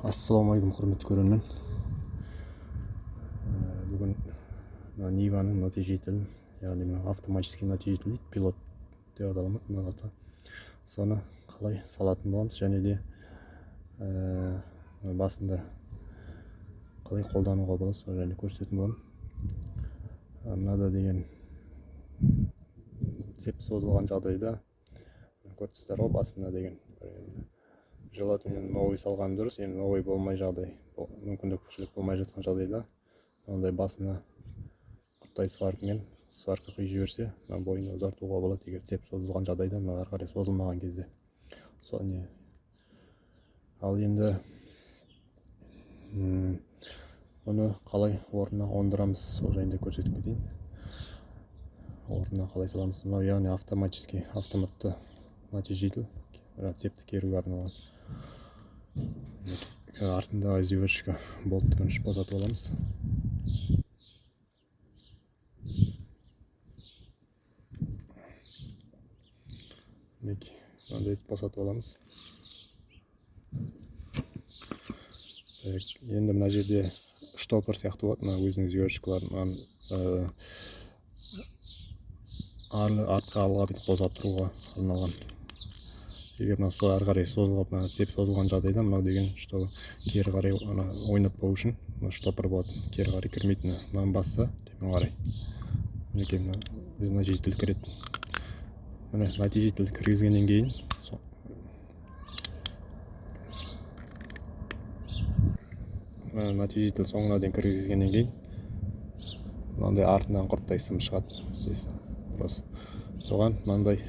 Ассалаумағалейкум, құрметті көрермен. Бүгін Ниваның нәтижелі, яғни автоматический нәтижелі пилот деп аталады. Соны қалай салатын боламыз, және де басында қалай қолдануға болады, соны және көрсететін боламын. Мынада деген цеп созылған жағдайда көрсетесіздер ғой, басында деген желательно новый салған дұрыс. Енді новый болмай жағдай, мүмкіндік болмай жатқан жағдайда ондай басына құрттай сваркамен сварка құйып жіберсе, бойын ұзартуға болады. Егер цеп созылған жағдайда, ары қарай созылмаған кезде. Ал енді бұны қалай орнына қондырамыз, сол жайында көрсетіп кетейін. Орнына қалай саламыз? Яғни автоматты натяжитель, цепті керуге арналған. Артындағы зевешка болтты бірінші босатып аламыз. Мынандай босатып аламыз. Енді мына жерде штопор сияқты болады. Мына өзінің зевешкаларын артқа алға қозғап тұруға арналған. Егер мына ары қарай созылып, цеп созылған жағдайда, мынау деген что кері қарай ойнатпау үшін штопор болады. Кері қарай кірмейтіні. Мынаны басса, төмен қарай. Мінекей нәтижелі кіреді. Міне нәтижелі кіргізгеннен кейін нәтижелі соңына дейін кіргізгеннен кейін мынандай артынан құрттай сым шығады. Соған мынандай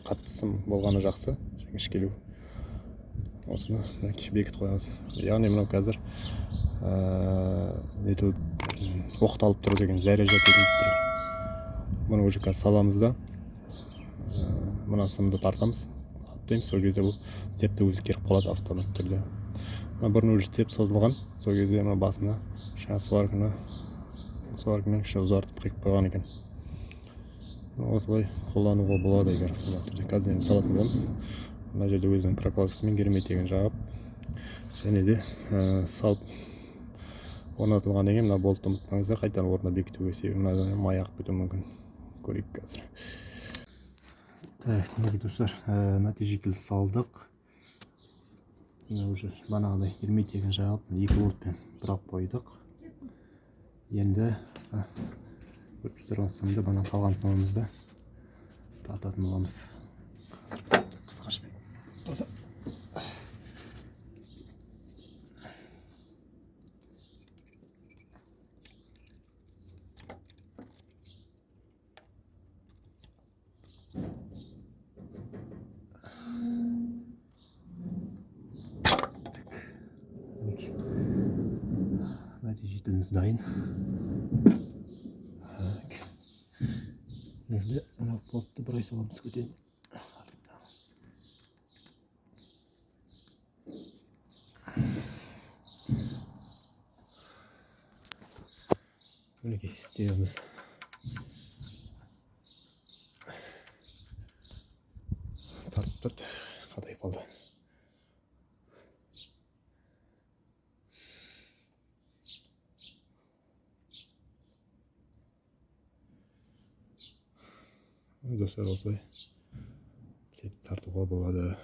қатты сым болғаны жақсы, жіңішкелеу. Осыны бекітіп қоямыз. Яғни мынау қазір оқталып тұр деген, заряжать етіліп тұр. Мұны уже қазір саламыз да, мына сымды тартамыз. Сол кезде бұл цепті өзі керіп қалады автомат түрде. Бұрын уже цеп созылған, сол кезде басына сваркамен ұзартып қойып қойған екен. Осылай қолдануға болады. Егер қазір салатын боламыз. Мына жерде өзінің прокладкасымен герметигін жағып, және де салып орнатылғаннан кейін мына болтты ұмытпаңыздар, қайтадан орнына бекітуге, себебі мына май ағып кетуі мүмкін. Көрейік қазір. Мінекей достар, нәтижелі салдық. Уже бағанағыдай герметигін жағып, 2 болтпен бұрап қойдық. Енді көріп тұрған сымды, бана қалған сымымызды тартатын боламыз. Қысқашпен баса. Нәтижеліміз дайын. Енді болтты бұрай саламыз көтен. Мінекей істейміз. Тартып қадай қалды. Достар, осылай цеп тартуға болады.